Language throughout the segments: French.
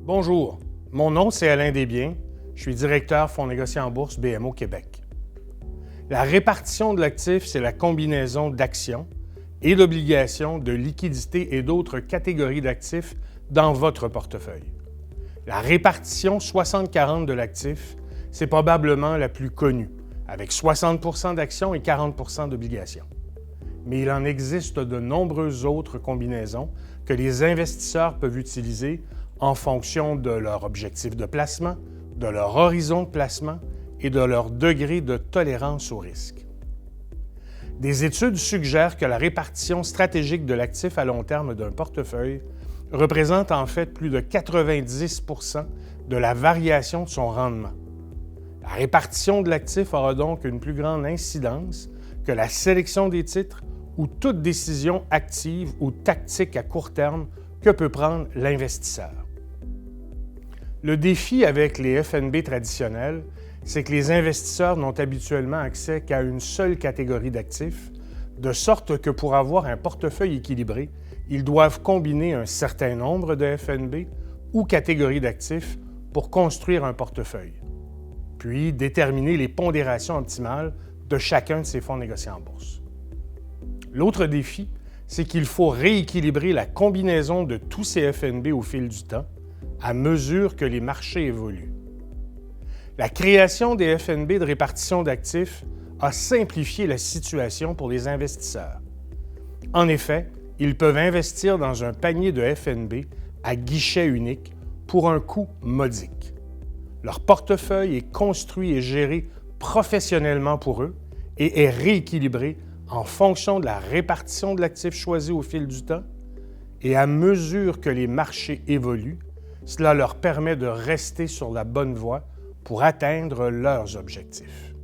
Bonjour, mon nom c'est Alain Desbiens, je suis directeur fonds négociés en bourse BMO Québec. La répartition de l'actif, c'est la combinaison d'actions et d'obligations, de liquidités et d'autres catégories d'actifs dans votre portefeuille. La répartition 60-40 de l'actif, c'est probablement la plus connue, avec 60 d'actions et 40 d'obligations. Mais il en existe de nombreuses autres combinaisons que les investisseurs peuvent utiliser en fonction de leur objectif de placement, de leur horizon de placement et de leur degré de tolérance au risque. Des études suggèrent que la répartition stratégique de l'actif à long terme d'un portefeuille représente en fait plus de 90 de la variation de son rendement. La répartition de l'actif aura donc une plus grande incidence que la sélection des titres ou toute décision active ou tactique à court terme que peut prendre l'investisseur. Le défi avec les FNB traditionnels, c'est que les investisseurs n'ont habituellement accès qu'à une seule catégorie d'actifs, de sorte que pour avoir un portefeuille équilibré, ils doivent combiner un certain nombre de FNB ou catégories d'actifs pour construire un portefeuille, puis déterminer les pondérations optimales de chacun de ces fonds négociés en bourse. L'autre défi, c'est qu'il faut rééquilibrer la combinaison de tous ces FNB au fil du temps, à mesure que les marchés évoluent. La création des FNB de répartition d'actifs a simplifié la situation pour les investisseurs. En effet, ils peuvent investir dans un panier de FNB à guichet unique pour un coût modique. Leur portefeuille est construit et géré professionnellement pour eux et est rééquilibré en fonction de la répartition de l'actif choisi au fil du temps, et à mesure que les marchés évoluent, cela leur permet de rester sur la bonne voie pour atteindre leurs objectifs.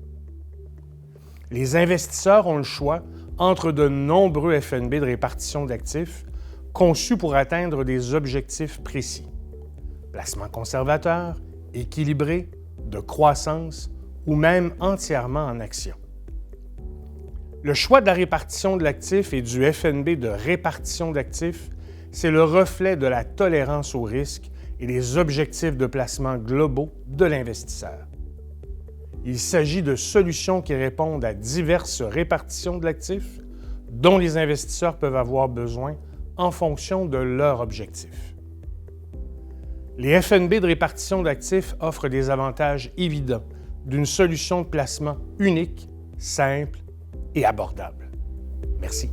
Les investisseurs ont le choix entre de nombreux FNB de répartition d'actifs conçus pour atteindre des objectifs précis. Placement conservateur, équilibré, de croissance ou même entièrement en actions. Le choix de la répartition de l'actif et du FNB de répartition d'actifs, c'est le reflet de la tolérance au risque et les objectifs de placement globaux de l'investisseur. Il s'agit de solutions qui répondent à diverses répartitions de l'actif dont les investisseurs peuvent avoir besoin en fonction de leurs objectifs. Les FNB de répartition d'actifs offrent des avantages évidents d'une solution de placement unique, simple et abordable. Merci.